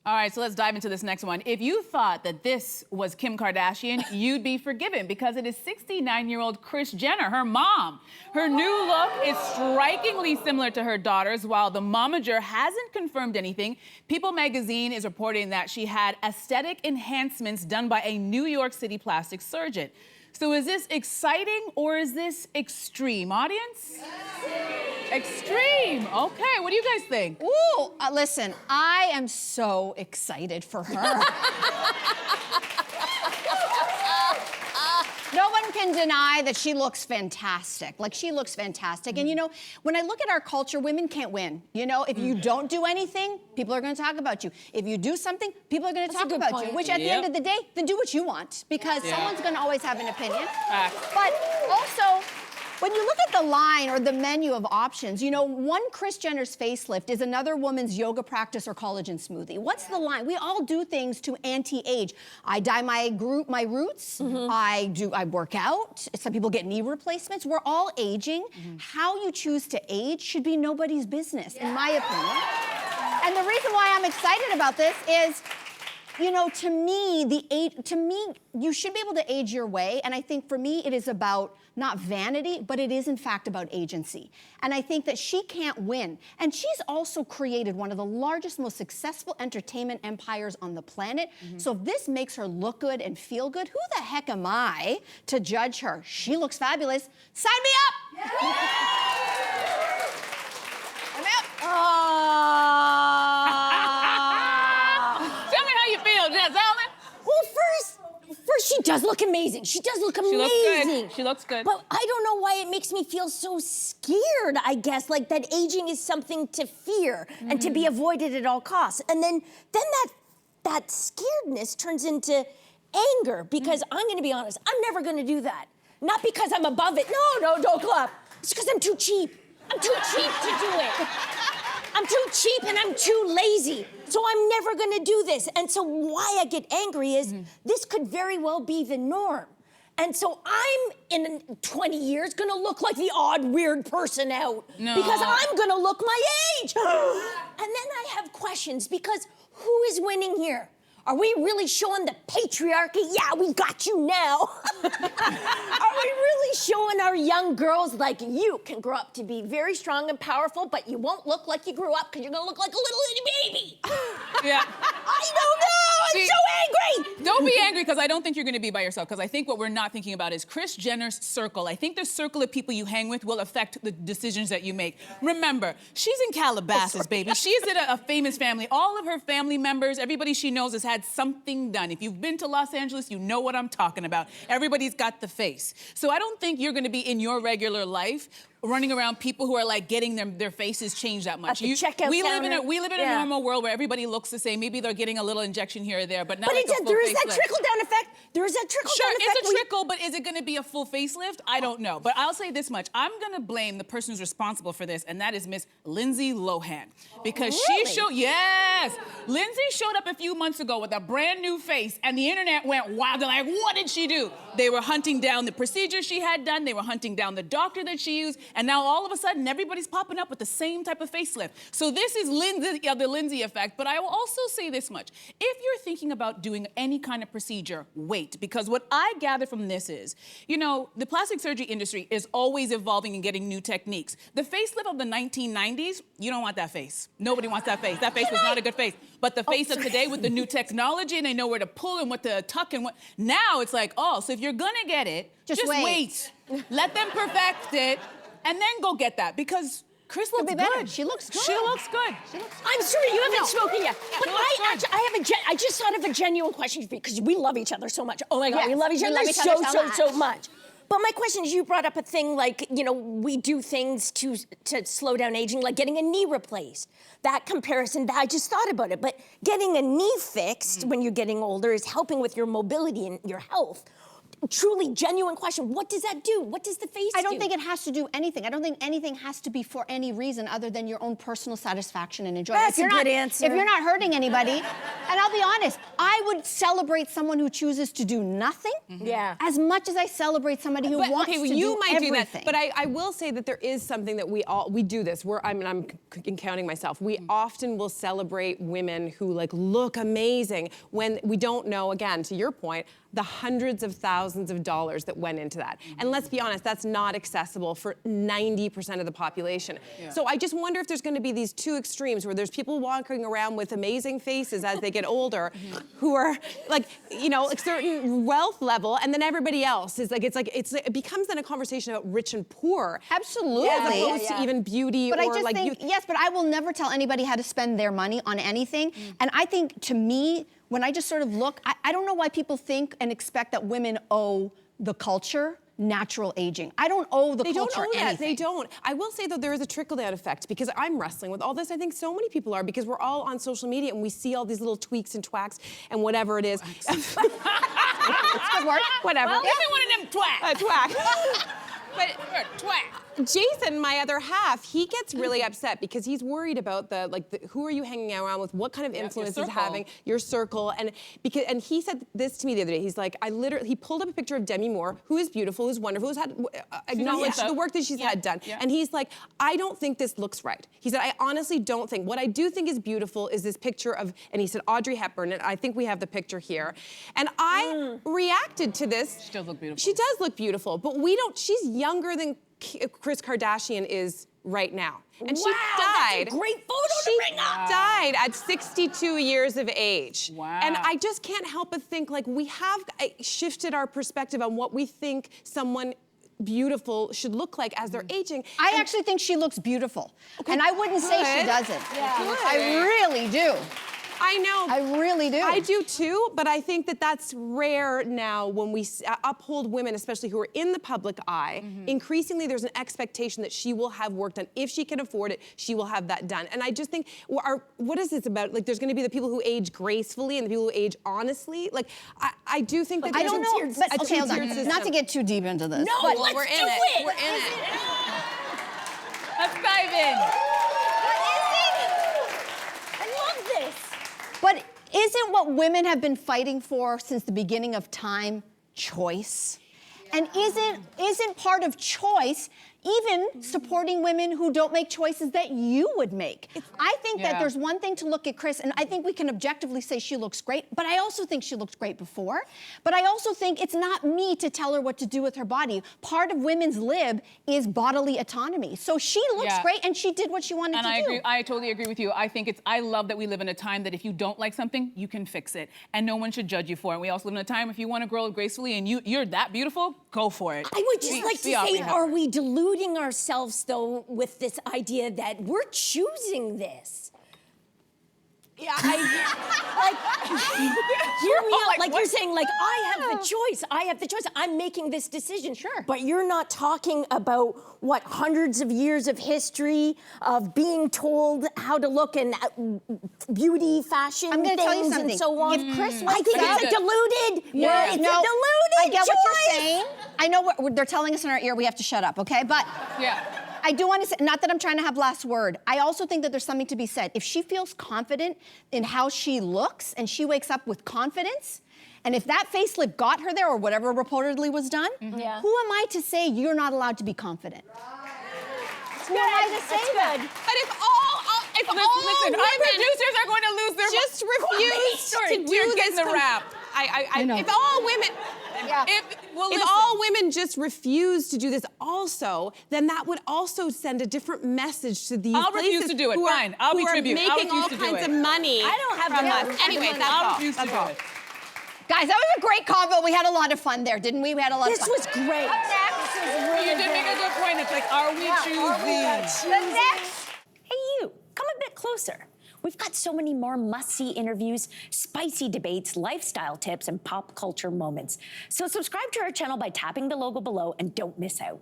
All right, so let's dive into this next one. If you thought that this was Kim Kardashian, you'd be forgiven because it is 69-year-old Kris Jenner, her mom. Her new look is strikingly similar to her daughter's. While the momager hasn't confirmed anything, People magazine is reporting that she had aesthetic enhancements done by a New York City plastic surgeon. So is this exciting or is this extreme, audience? Extreme. Okay, what do you guys think? Ooh, listen, I am so excited for her. No one can deny that she looks fantastic. Like, she looks fantastic. And you know, when I look at our culture, women can't win. You know, if you don't do anything, people are gonna talk about you. If you do something, people are gonna talk about you. Which at the end of the day, then do what you want, because someone's gonna always have an opinion. But also, when you look at the line or the menu of options, you know, one Kris Jenner's facelift is another woman's yoga practice or collagen smoothie. What's the line? We all do things to anti-age. I dye my roots. I work out. Some people get knee replacements. We're all aging. How you choose to age should be nobody's business, in my opinion. And the reason why I'm excited about this is, you know, to me, you should be able to age your way. And I think for me, it is about not vanity, but it is in fact about agency. And I think that she can't win. And she's also created one of the largest, most successful entertainment empires on the planet. So if this makes her look good and feel good, who the heck am I to judge her? She looks fabulous. Sign me up! Sign me up! Tell me how you feel, Jess Allen. Well, first, she does look amazing. She does look amazing. She looks good. She looks good. But I don't know why it makes me feel so scared, I guess, like that aging is something to fear and to be avoided at all costs. And then that scaredness turns into anger, because I'm gonna be honest, I'm never gonna do that. Not because I'm above it. No, don't clap. It's because I'm too cheap. I'm too cheap to do it. I'm too cheap and I'm too lazy. So I'm never gonna do this. And so why I get angry is this could very well be the norm. And so I'm, in 20 years, gonna look like the odd, weird person out. Because I'm gonna look my age. And then I have questions, because who is winning here? Are we really showing the patriarchy? Yeah, we got you now. Are we really showing our young girls, like, you can grow up to be very strong and powerful, but you won't look like you grew up because you're gonna look like a little itty baby? Yeah. I don't know, I'm so angry. Don't be angry, because I don't think you're gonna be by yourself, because I think what we're not thinking about is Kris Jenner's circle. I think the circle of people you hang with will affect the decisions that you make. Remember, she's in Calabasas, baby. She's in a famous family. All of her family members, everybody she knows has had something done. If you've been to Los Angeles, you know what I'm talking about. Everybody's got the face. So I don't think you're gonna be in your regular life running around people who are like getting their faces changed that much. At the checkout we live in a Yeah. normal world where everybody looks the same. Maybe they're getting a little injection here or there, but not But like a full there is that facelift. trickle-down effect. There is that trickle-down effect. Sure, it's a trickle, but is it gonna be a full facelift? I don't know. But I'll say this much. I'm gonna blame the person who's responsible for this, and that is Miss Lindsay Lohan. Because she showed, Lindsay showed up a few months ago with a brand new face, and the internet went wild. They're like, what did she do? They were hunting down the procedure she had done, they were hunting down the doctor that she used, and now all of a sudden, everybody's popping up with the same type of facelift. So this is the Lindsay effect, but I will also say this much. If you're thinking about doing any kind of procedure, wait, because what I gather from this is, you know, the plastic surgery industry is always evolving and getting new techniques. The facelift of the 1990s, you don't want that face. Nobody wants that face. That face was not a good face. But the face of today with the new technology, and they know where to pull and what to tuck and what, now it's like, oh, so if you're gonna get it, just wait. Let them perfect it, and then go get that, because Kris looks good. She looks good. She looks good. I'm sorry, you haven't spoken yet. But I just thought of a genuine question for you, because we love each other so much. Oh my God, we love each other so much. But my question is, you brought up a thing like, you know, we do things to slow down aging, like getting a knee replaced. That comparison, I just thought about it. But getting a knee fixed when you're getting older is helping with your mobility and your health. Truly genuine question. What does that do? What does the face do? I don't think it has to do anything. I don't think anything has to be for any reason other than your own personal satisfaction and enjoyment. That's a good answer. If you're not hurting anybody, and I'll be honest, I would celebrate someone who chooses to do nothing as much as I celebrate somebody who wants to do everything. But I will say that there is something that we do this. I'm counting myself. We often will celebrate women who like look amazing when we don't know, again, to your point, the hundreds of thousands of dollars that went into that. And let's be honest, that's not accessible for 90% of the population. So I just wonder if there's going to be these two extremes where there's people walking around with amazing faces as they get older who are like, you know, a certain wealth level, and then everybody else is like, it becomes then a conversation about rich and poor. Absolutely. As opposed to even beauty but or I just like think, yes, but I will never tell anybody how to spend their money on anything. And I think, to me, when I just sort of look, I don't know why people think and expect that women owe the culture natural aging. I don't owe the culture anything. They don't. I will say, though, there is a trickle-down effect, because I'm wrestling with all this. I think so many people are, because we're all on social media and we see all these little tweaks and twacks and whatever it is. It's a good word. Whatever. Well, give me one of them twacks. A twack. But Twack. Jason, my other half, he gets really upset because he's worried about who are you hanging around with, what kind of influence is having, your circle, and he said this to me the other day. He's like, he pulled up a picture of Demi Moore, who is beautiful, who's wonderful, who's had acknowledged the work that she's had done, and he's like, I don't think this looks right. He said, I honestly don't think. What I do think is beautiful is this picture of, and he said Audrey Hepburn, and I think we have the picture here, and I reacted to this. She does look beautiful. She does look beautiful, but we don't. She's younger than Kris Kardashian is right now. And she died. That's a great photo to bring up. She died at 62 years of age. Wow. And I just can't help but think, like, we have shifted our perspective on what we think someone beautiful should look like as they're aging. I actually think she looks beautiful. Okay. And I wouldn't say she doesn't. Yeah. I really do. I know. I really do. I do too, but I think that that's rare now when we uphold women, especially who are in the public eye. Increasingly, there's an expectation that she will have work done. If she can afford it, she will have that done. And I just think, what is this about? Like, there's going to be the people who age gracefully and the people who age honestly. Like, I do think that I don't know, but okay, hold on. system. Not to get too deep into this. No, but let's we're in do it. it. We're in it. Let's dive in. I love this. But isn't what women have been fighting for since the beginning of time choice? And isn't part of choice even supporting women who don't make choices that you would make? I think that there's one thing to look at Kris, and I think we can objectively say she looks great, but I also think she looked great before. But I also think it's not me to tell her what to do with her body. Part of women's lib is bodily autonomy. So she looks great, and she did what she wanted to do. And I agree. I totally agree with you. I love that we live in a time that if you don't like something, you can fix it, and no one should judge you for it. And we also live in a time if you want to grow up gracefully and you're that beautiful, go for it. I would just like to say, are we deluding ourselves, though, with this idea that we're choosing this? Yeah, hear me out. Like you're saying, like, I have the choice. I have the choice. I'm making this decision. Sure. But you're not talking about, what, hundreds of years of history of being told how to look and beauty, fashion, I'm going to tell you things, something. and so on. If Kris I think it's a deluded. Yeah. It's No, a deluded I get what you're choice. saying. I know what they're telling us in our ear. We have to shut up, okay? But I do want to say, not that I'm trying to have last word. I also think that there's something to be said. If she feels confident in how she looks and she wakes up with confidence, and if that facelift got her there or whatever reportedly was done, who am I to say you're not allowed to be confident? Who am I to say that? But if all Listen, our women producers are going to lose their just refuse to do We're this getting the rap. I know. If all women, If all women just refuse to do this also, then that would also send a different message to these I'll places refuse to do it. who are, Fine. I'll who be are tribute. I'll making refuse all to do kinds it. of money I don't have from the us. Anyway, that's I'll all. refuse to That's do all. it. Guys, that was a great convo. We had a lot of fun there, didn't we? We had a lot of fun. This was great. This was really You did make a good point. It's like, are we choosing? The next. Hey, you, come a bit closer. We've got so many more must-see interviews, spicy debates, lifestyle tips, and pop culture moments. So subscribe to our channel by tapping the logo below and don't miss out.